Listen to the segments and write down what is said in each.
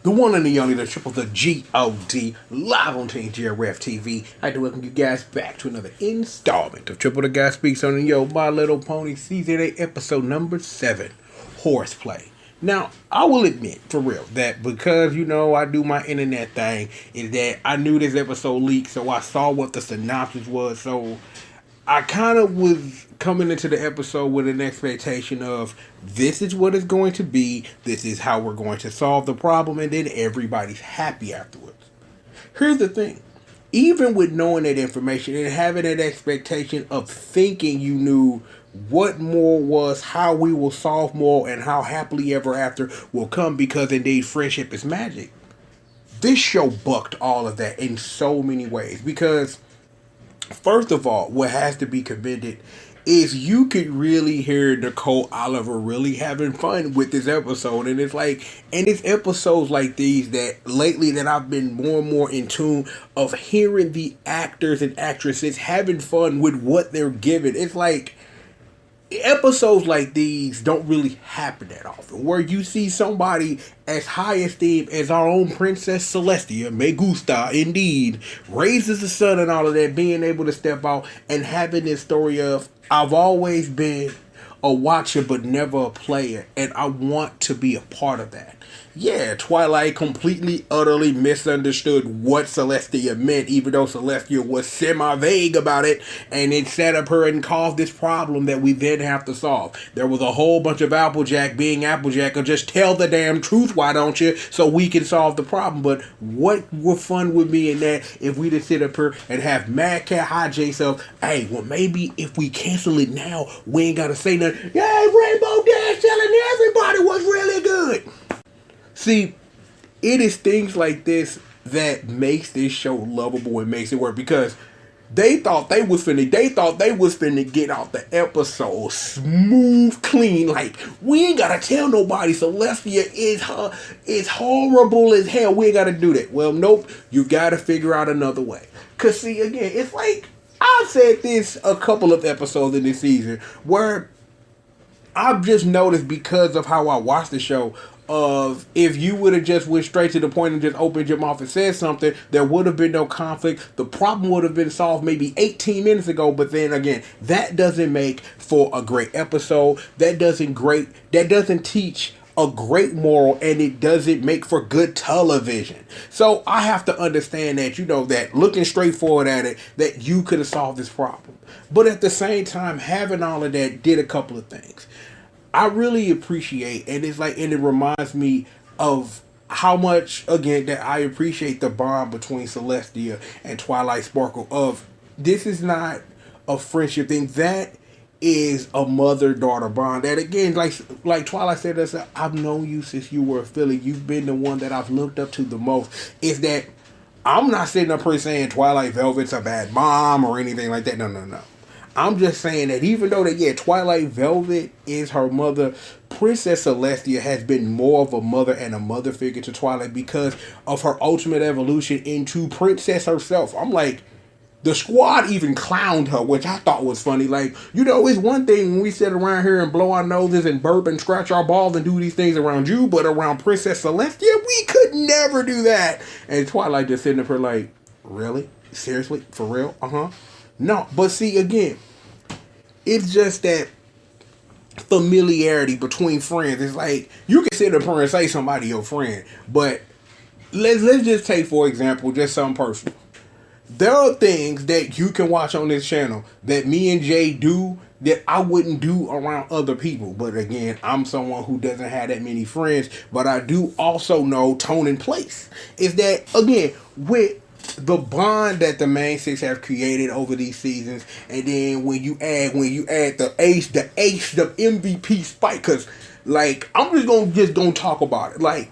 The one and the only, the triple, the G.O.D, live on Team GRF TV. I'd like to welcome you guys back to another installment of Triple the Guy Speaks on Yo, My Little Pony Season 8, Episode number 7, Horseplay. Now, I will admit, for real, that because, I do my internet thing, is that I knew this episode leaked, so I saw what the synopsis was, so I kind of was coming into the episode with an expectation of this is what it's going to be, this is how we're going to solve the problem, and then everybody's happy afterwards. Here's the thing. Even with knowing that information and having that expectation of thinking you knew what more was, how we will solve more, and how happily ever after will come because indeed friendship is magic, this show bucked all of that in so many ways because first of all, what has to be commended is you could really hear Nicole Oliver really having fun with this episode. And it's episodes like these that lately that I've been more and more in tune of hearing the actors and actresses having fun with what they're given. It's like episodes like these don't really happen that often, where you see somebody as high esteemed as our own Princess Celestia, Me Gusta, indeed, raises the son and all of that, being able to step out and having this story of, I've always been a watcher but never a player, and I want to be a part of that. Yeah, Twilight completely, utterly misunderstood what Celestia meant, even though Celestia was semi-vague about it, and it set up her and caused this problem that we then have to solve. There was a whole bunch of Applejack being Applejack, or just tell the damn truth, why don't you, so we can solve the problem. But what would fun would be in that if we just sit up here and have Mad Cat High J of, hey, well maybe if we cancel it now, we ain't gotta say nothing. Yeah, Rainbow Dash telling everybody was really good. See, it is things like this that makes this show lovable and makes it work because they thought they was finna get out the episode smooth, clean. Like, we ain't gotta tell nobody Celestia is horrible as hell. We ain't gotta do that. Well, nope. You gotta figure out another way. Cause see, again, it's like I've said this a couple of episodes in this season where I've just noticed because of how I watch the show of if you would have just went straight to the point and just opened your mouth and said something, there would have been no conflict. The problem would have been solved maybe 18 minutes ago. But then again, that doesn't make for a great episode. That doesn't teach a great moral, and it doesn't make for good television. So I have to understand that, that looking straight forward at it, that you could have solved this problem. But at the same time, having all of that did a couple of things I really appreciate, and it reminds me of how much, again, that I appreciate the bond between Celestia and Twilight Sparkle. Of this is not a friendship thing, that is a mother-daughter bond. That again, like Twilight said, I've known you since you were a filly. You've been the one that I've looked up to the most. Is that I'm not sitting up here saying Twilight Velvet's a bad mom or anything like that. No. I'm just saying that even though Twilight Velvet is her mother, Princess Celestia has been more of a mother and a mother figure to Twilight because of her ultimate evolution into Princess herself. I'm like, the squad even clowned her, which I thought was funny. Like, it's one thing when we sit around here and blow our noses and burp and scratch our balls and do these things around you, but around Princess Celestia, we could never do that. And Twilight just sitting up here like, really? Seriously? For real? Uh-huh. No, but see, again, it's just that familiarity between friends. It's like, you can sit up here and say somebody your friend, but let's just take, for example, just something personal. There are things that you can watch on this channel that me and Jay do that I wouldn't do around other people. But again, I'm someone who doesn't have that many friends, but I do also know tone and place. Is that, again, with the bond that the main six have created over these seasons, and then when you add the ace, the MVP Spike, because like I'm just gonna talk about it. Like,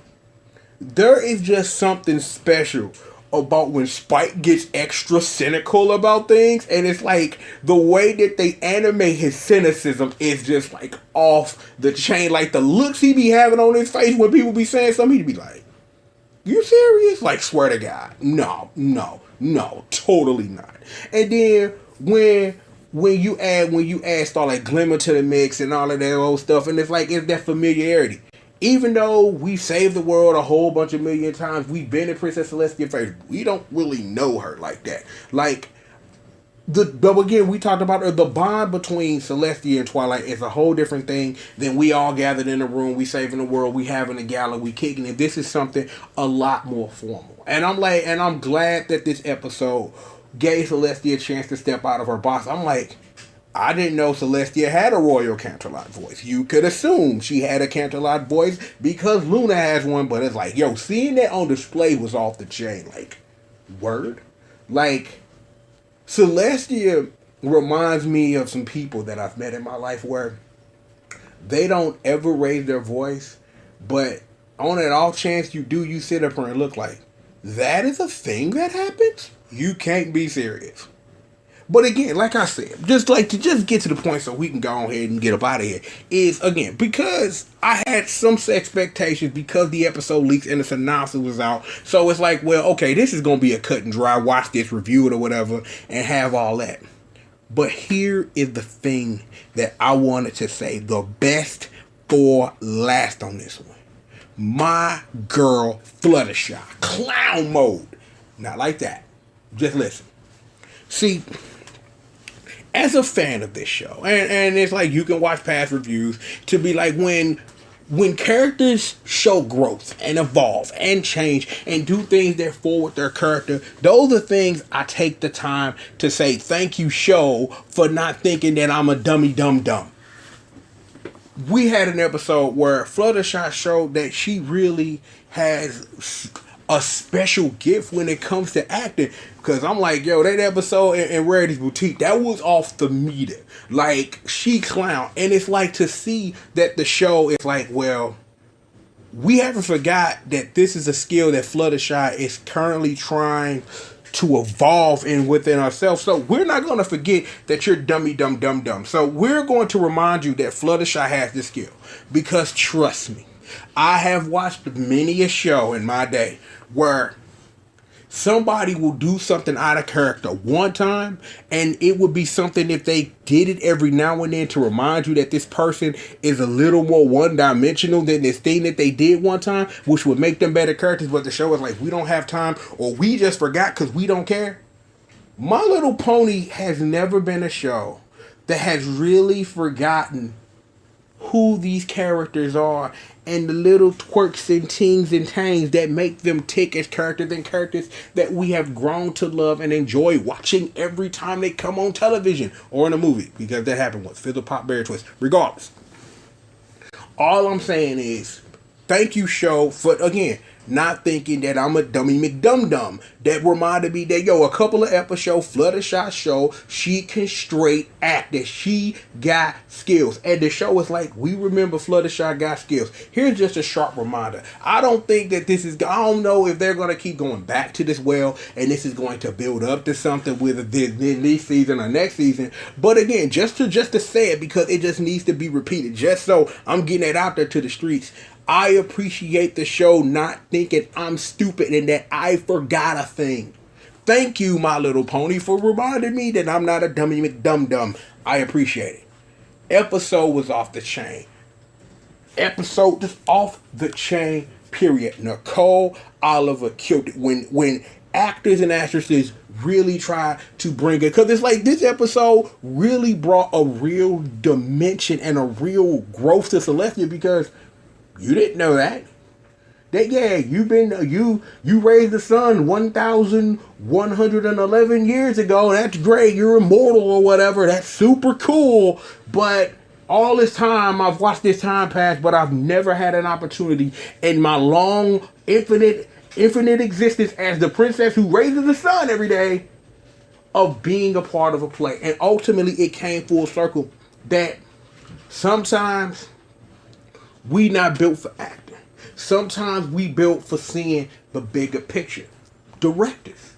there is just something special about when Spike gets extra cynical about things, and it's like the way that they animate his cynicism is just like off the chain. Like the looks he be having on his face when people be saying something, he'd be like, you serious? Like, swear to God. No, totally not. And then when you add Starlight Glimmer to the mix and all of that old stuff, and it's that familiarity. Even though we saved the world a whole bunch of million times, we've been in Princess Celestia face. We don't really know her like that. Like, but again, we talked about the bond between Celestia and Twilight is a whole different thing than we all gathered in a room, we saving the world, we having a gala, we kicking it. This is something a lot more formal. And I'm glad that this episode gave Celestia a chance to step out of her box. I'm like, I didn't know Celestia had a Royal Canterlot voice. You could assume she had a Canterlot voice because Luna has one, but it's like, yo, seeing that on display was off the chain. Like, word? Like, Celestia reminds me of some people that I've met in my life where they don't ever raise their voice, but on an off chance you do, you sit up and look like, that is a thing that happens? You can't be serious. But again, like I said, just get to the point so we can go ahead and get up out of here, is, again, because I had some expectations because the episode leaks and the synopsis was out. So it's like, well, okay, this is going to be a cut and dry, watch this, review it or whatever, and have all that. But here is the thing that I wanted to say, the best for last on this one. My girl, Fluttershy, clown mode. Not like that. Just listen. See, as a fan of this show, and it's like you can watch past reviews to be like, when characters show growth and evolve and change and do things that forward their character, those are things I take the time to say thank you, show, for not thinking that I'm a dummy dum. We had an episode where Fluttershy showed that she really has a special gift when it comes to acting. Because I'm like, yo, that episode in Rarity's Boutique, that was off the meter. Like, she clown. And it's like to see that the show is like, well, we haven't forgot that this is a skill that Fluttershy is currently trying to evolve in within ourselves. So we're not going to forget that you're dummy dum. So we're going to remind you that Fluttershy has this skill. Because trust me, I have watched many a show in my day where somebody will do something out of character one time, and it would be something if they did it every now and then to remind you that this person is a little more one-dimensional than this thing that they did one time, which would make them better characters. But the show is like, we don't have time, or we just forgot because we don't care. My Little Pony has never been a show that has really forgotten who these characters are and the little twerks and tings and tangs that make them tick as characters, and characters that we have grown to love and enjoy watching every time they come on television or in a movie, because that happened with Fizzle Pop Berry Twist. Regardless, all I'm saying is thank you, show, for, again, not thinking that I'm a dummy McDum. That reminded me that, yo, a couple of episodes, Fluttershy show, she can straight act, that she got skills. And the show is like, we remember Fluttershy got skills. Here's just a sharp reminder. I don't think that this is, I don't know if they're going to keep going back to this well, and this is going to build up to something with this season or next season. But again, just to say it, because it just needs to be repeated, just so I'm getting it out there to the streets. I appreciate the show not thinking I'm stupid and that I forgot a thing. Thank you, My Little Pony, for reminding me that I'm not a dummy McDum. I appreciate it. Episode was off the chain. Episode just off the chain, period. Nicole Oliver killed it. When actors and actresses really try to bring it, because it's like this episode really brought a real dimension and a real growth to Celestia, because you didn't know that. That, yeah, you raised the sun 1,111 years ago. That's great. You're immortal or whatever. That's super cool. But all this time, I've watched this time pass, but I've never had an opportunity in my long, infinite existence as the princess who raises the sun every day of being a part of a play. And ultimately, it came full circle that sometimes we not built for acting. Sometimes we built for seeing the bigger picture. Directors.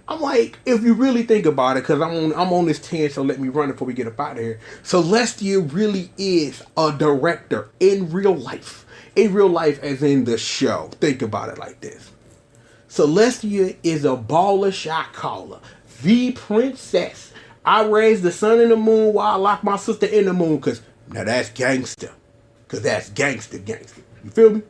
I'm like, if you really think about it, because I'm on this 10, so let me run it before we get up out of here. Celestia really is a director in real life. In real life, as in the show. Think about it like this. Celestia is a baller shot caller. The princess. I raised the sun and the moon while I locked my sister in the moon, because now that's gangster. Because that's gangster. You feel me?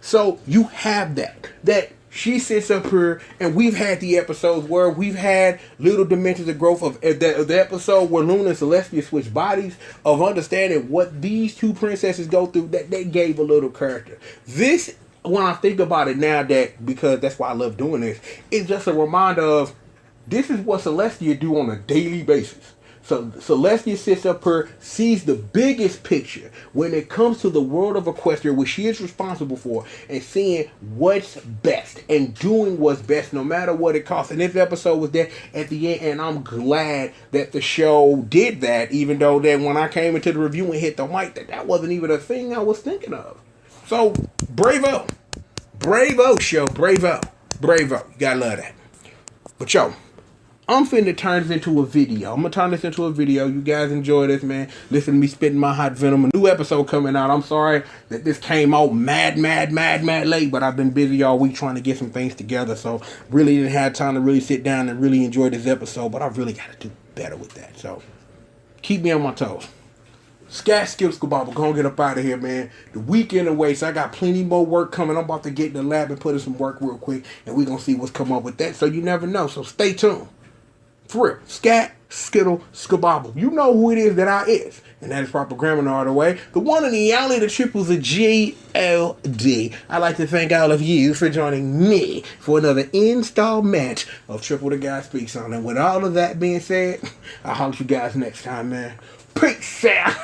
So you have that she sits up here, and we've had the episodes where we've had little dimensions of growth of the episode where Luna and Celestia switch bodies, of understanding what these two princesses go through, that they gave a little character. This, when I think about it now, that because that's why I love doing this, it's just a reminder of this is what Celestia do on a daily basis. So Celestia sits up here, sees the biggest picture when it comes to the world of Equestria, which she is responsible for, and seeing what's best and doing what's best no matter what it costs. And this episode was there at the end, and I'm glad that the show did that, even though that when I came into the review and hit the mic, that wasn't even a thing I was thinking of. So, bravo. Bravo, show. Bravo. Bravo. You gotta love that. But yo, I'm finna turn this into a video. I'm gonna turn this into a video. You guys enjoy this, man. Listen to me spitting my hot venom. A new episode coming out. I'm sorry that this came out mad late, but I've been busy all week trying to get some things together. So really didn't have time to really sit down and really enjoy this episode. But I really gotta do better with that. So keep me on my toes. Scat Skip Skababa, gonna get up out of here, man. The weekend away, so I got plenty more work coming. I'm about to get in the lab and put in some work real quick, and we're gonna see what's come up with that. So you never know. So stay tuned. For real, Scat, Skittle, Skabobble. You know who it is that I is. And that is proper grammar all the way. The one and the only, the triples of G.O.D. I'd like to thank all of you for joining me for another installment of Triple the Guy Speaks On. And with all of that being said, I'll holler at you guys next time, man. Peace out.